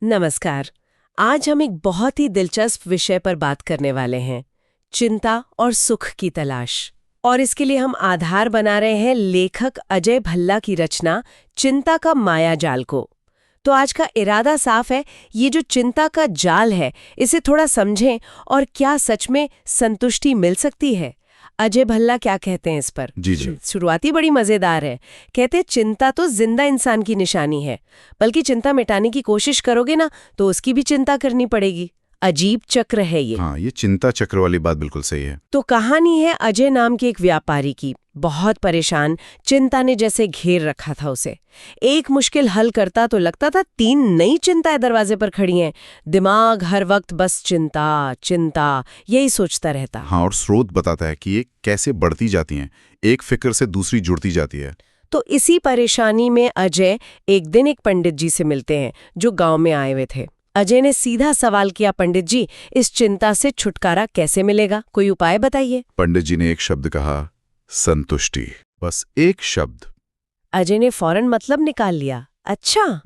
नमस्कार। आज हम एक बहुत ही दिलचस्प विषय पर बात करने वाले हैं, चिंता और सुख की तलाश। और इसके लिए हम आधार बना रहे हैं लेखक अजय भल्ला की रचना चिंता का मायाजाल को। तो आज का इरादा साफ है, ये जो चिंता का जाल है इसे थोड़ा समझें और क्या सच में संतुष्टि मिल सकती है। अजय भल्ला क्या कहते हैं इस पर? जी जी। शुरुआती बड़ी मजेदार है। कहते हैं चिंता तो जिंदा इंसान की निशानी है, बल्कि चिंता मिटाने की कोशिश करोगे ना तो उसकी भी चिंता करनी पड़ेगी। अजीब चक्र है ये। हाँ, ये चिंता चक्र वाली बात बिल्कुल सही है। तो कहानी है अजय नाम के एक व्यापारी की। बहुत परेशान, चिंता ने जैसे घेर रखा था उसे। एक मुश्किल हल करता तो लगता था 3 नई चिंताएं दरवाजे पर खड़ी हैं। दिमाग हर वक्त बस चिंता चिंता यही सोचता रहता। हाँ, और स्रोत बताता है कि ये कैसे बढ़ती जाती हैं, एक फिक्र से दूसरी जुड़ती जाती है। तो इसी परेशानी में अजय एक दिन एक पंडित जी से मिलते हैं जो गांव में आए हुए थे। अजय ने सीधा सवाल किया, पंडित जी, इस चिंता से छुटकारा कैसे मिलेगा? कोई उपाय बताइए। पंडित जी ने एक शब्द कहा, संतुष्टि। बस एक शब्द। अजय ने फौरन मतलब निकाल लिया। अच्छा,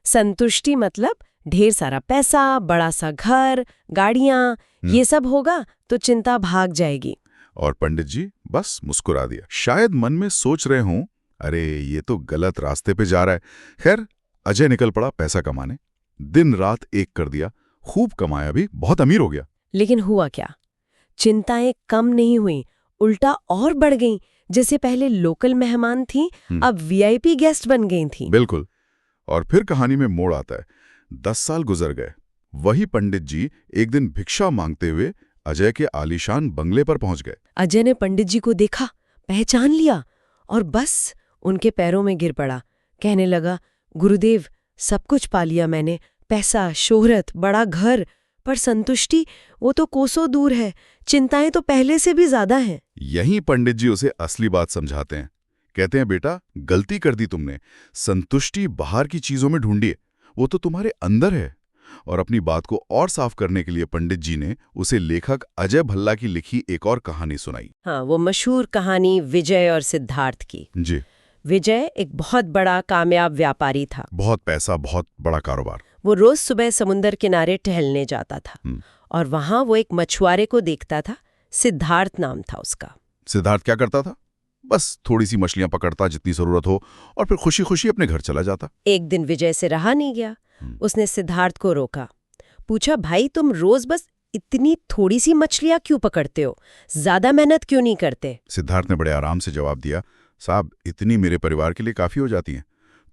संतुष्टि मतलब ढेर सारा पैसा, बड़ा सा घर, गाड़ियां, ये सब होगा तो चिंता भाग जाएगी। और पंडित जी बस मुस्कुरा दिया। शायद मन में सोच रहे हों, अरे ये तो गलत रास्ते पे जा रहा है। खैर, अजय निकल पड़ा पैसा कमाने। दिन रात एक कर दिया, खूब कमाया भी, बहुत अमीर हो गया। लेकिन हुआ क्या? चिंताएं कम नहीं हुई, उल्टा और बढ़ गईं। जैसे पहले लोकल मेहमान थी, अब वीआईपी गेस्ट बन गई थी। बिल्कुल। और फिर कहानी में मोड़ आता है। 10 साल गुजर गए। वही पंडित जी एक दिन भिक्षा मांगते हुए अजय के आलीशान बंगले पर पहुंच गए। अजय ने पंडित जी को देखा, पहचान लिया और बस उनके पैरों में गिर पड़ा। कहने लगा, गुरुदेव, सब कुछ पा लिया मैंने, पैसा, शोहरत, बड़ा घर, पर संतुष्टि वो तो कोसों दूर है। चिंताएं तो पहले से भी ज्यादा हैं। यहीं पंडित जी उसे असली बात समझाते हैं। कहते हैं, बेटा, गलती कर दी तुमने। संतुष्टि बाहर की चीजों में ढूंढिए, वो तो तुम्हारे अंदर है। और अपनी बात को और साफ करने के लिए पंडित जी ने उसे लेखक अजय भल्ला की लिखी एक और कहानी सुनाई। हाँ, वो मशहूर कहानी विजय और सिद्धार्थ की। जी। विजय एक बहुत बड़ा कामयाब व्यापारी था। बहुत पैसा, बहुत बड़ा कारोबार। वो रोज सुबह समुंदर किनारे टहलने जाता था और वहां वो एक मछुआरे को देखता था। सिद्धार्थ नाम था उसका। सिद्धार्थ क्या करता था? बस थोड़ी सी मछलियां पकड़ता जितनी जरूरत हो, और फिर खुशी खुशी अपने घर चला जाता। एक दिन विजय से रहा नहीं गया। उसने सिद्धार्थ को रोका, पूछा, भाई, तुम रोज बस इतनी थोड़ी सी मछलियां क्यों पकड़ते हो? ज्यादा मेहनत क्यों नहीं करते? सिद्धार्थ ने बड़े आराम से जवाब दिया, साहब, इतनी मेरे परिवार के लिए काफी हो जाती हैं।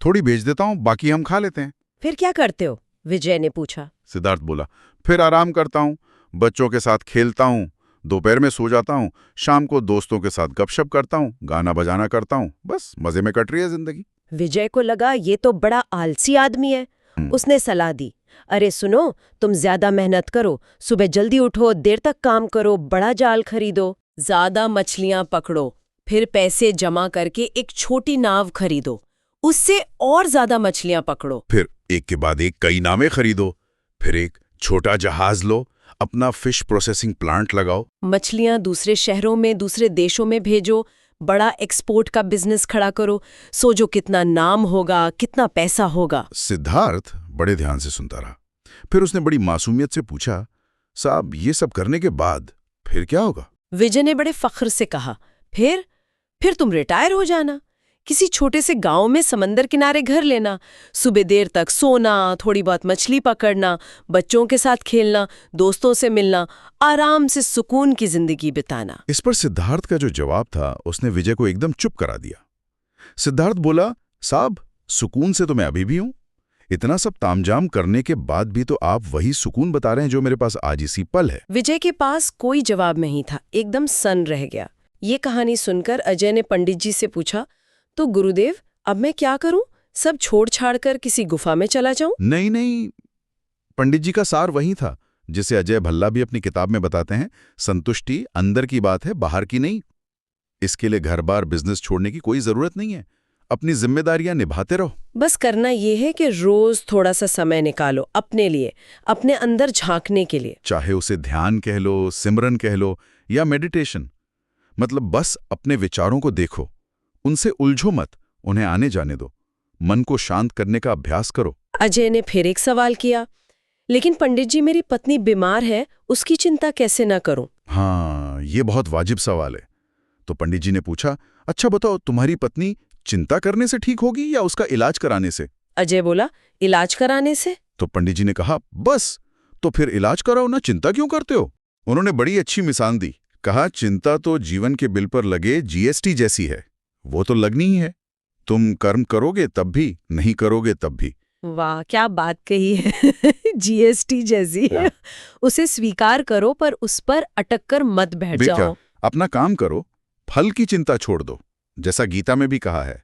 थोड़ी बेच देता हूँ, बाकी हम खा लेते हैं। फिर क्या करते हो? विजय ने पूछा। सिद्धार्थ बोला, फिर आराम करता हूँ, बच्चों के साथ खेलता हूँ, दोपहर में सो जाता हूँ, शाम को दोस्तों के साथ गपशप करता हूँ, गाना बजाना करता हूँ। बस मजे में कट रही है जिंदगी। विजय को लगा ये तो बड़ा आलसी आदमी है। उसने सलाह दी, अरे सुनो, तुम ज्यादा मेहनत करो, सुबह जल्दी उठो, देर तक काम करो, बड़ा जाल खरीदो, ज्यादा मछलियां पकड़ो, फिर पैसे जमा करके एक छोटी नाव खरीदो, उससे और ज्यादा मछलियां पकड़ो, फिर एक के बाद एक कई नावें खरीदो, फिर एक छोटा जहाज लो, अपना फिश प्रोसेसिंग प्लांट लगाओ, मछलियां दूसरे शहरों में, दूसरे देशों में भेजो, बड़ा एक्सपोर्ट का बिजनेस खड़ा करो, सोचो कितना नाम होगा, कितना पैसा होगा। सिद्धार्थ बड़े ध्यान से सुनता रहा। फिर उसने बड़ी मासूमियत से पूछा, साहब, ये सब करने के बाद फिर क्या होगा? विजय ने बड़े फख्र से कहा, फिर तुम रिटायर हो जाना, किसी छोटे से गांव में समंदर किनारे घर लेना, सुबह देर तक सोना, थोड़ी बहुत मछली पकड़ना, बच्चों के साथ खेलना, दोस्तों से मिलना, आराम से सुकून की जिंदगी बिताना। इस पर सिद्धार्थ का जो जवाब था उसने विजय को एकदम चुप करा दिया। सिद्धार्थ बोला, साहब, सुकून से तो मैं अभी भी हूं। इतना सब तामझाम करने के बाद भी तो आप वही सुकून बता रहे हैं जो मेरे पास आज इसी पल है। विजय के पास कोई जवाब नहीं था, एकदम सन्न रह गया। ये कहानी सुनकर अजय ने पंडित जी से पूछा, तो गुरुदेव, अब मैं क्या करूं? सब छोड़ छाड़ कर किसी गुफा में चला जाऊं? नहीं, पंडित जी का सार वही था जिसे अजय भल्ला भी अपनी किताब में बताते हैं। संतुष्टि अंदर की बात है, बाहर की नहीं। इसके लिए घर बार बिजनेस छोड़ने की कोई जरूरत नहीं है। अपनी जिम्मेदारियां निभाते रहो। बस करना ये है कि रोज थोड़ा सा समय निकालो अपने लिए, अपने अंदर झांकने के लिए। चाहे उसे ध्यान कह लो, सिमरन कह लो, या मेडिटेशन। मतलब बस अपने विचारों को देखो, उनसे उलझो मत, उन्हें आने जाने दो। मन को शांत करने का अभ्यास करो। अजय ने फिर एक सवाल किया, लेकिन पंडित जी मेरी पत्नी बीमार है, उसकी चिंता कैसे न करूं? हाँ, ये बहुत वाजिब सवाल है। तो पंडित जी ने पूछा, अच्छा बताओ, तुम्हारी पत्नी चिंता करने से ठीक होगी या उसका इलाज कराने से? अजय बोला, इलाज कराने से। तो पंडित जी ने कहा, बस, तो फिर इलाज कराओ ना, चिंता क्यों करते हो? उन्होंने बड़ी अच्छी मिसाल दी। कहा, चिंता तो जीवन के बिल पर लगे जीएसटी जैसी है, वो तो लगनी ही है। तुम कर्म करोगे तब भी, नहीं करोगे तब भी। वाह, क्या बात कही है। जीएसटी जैसी। उसे स्वीकार करो, पर उस पर अटक कर मत बैठ जाओ। अपना काम करो, फल की चिंता छोड़ दो। जैसा गीता में भी कहा है,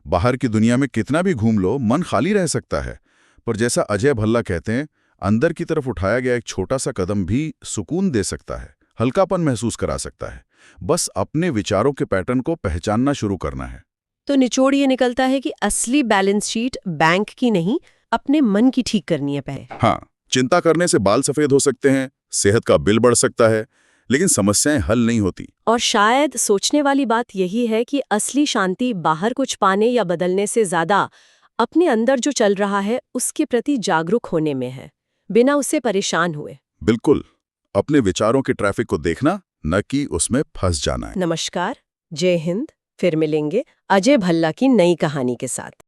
बाहर की दुनिया में कितना भी घूम लो, मन खाली रह सकता है, पर जैसा अजय भल्ला कहते हैं, अंदर की तरफ उठाया गया एक छोटा सा कदम भी सुकून दे सकता है, हल्कापन महसूस करा सकता है। बस अपने विचारों के पैटर्न को पहचानना शुरू करना है। तो निचोड़ ये निकलता है कि असली बैलेंस शीट बैंक की नहीं, अपने मन की ठीक करनी है पहले। हाँ, चिंता करने से बाल सफेद हो सकते हैं, सेहत का बिल बढ़ सकता है, लेकिन समस्याएं हल नहीं होती। और शायद सोचने वाली बात यही है कि असली शांति बाहर कुछ पाने या बदलने से ज्यादा अपने अंदर जो चल रहा है उसके प्रति जागरूक होने में है, बिना उससे परेशान हुए। बिल्कुल, अपने विचारों के ट्रैफिक को देखना, न कि उसमें फंस जाना है। नमस्कार, जय हिंद। फिर मिलेंगे अजय भल्ला की नई कहानी के साथ।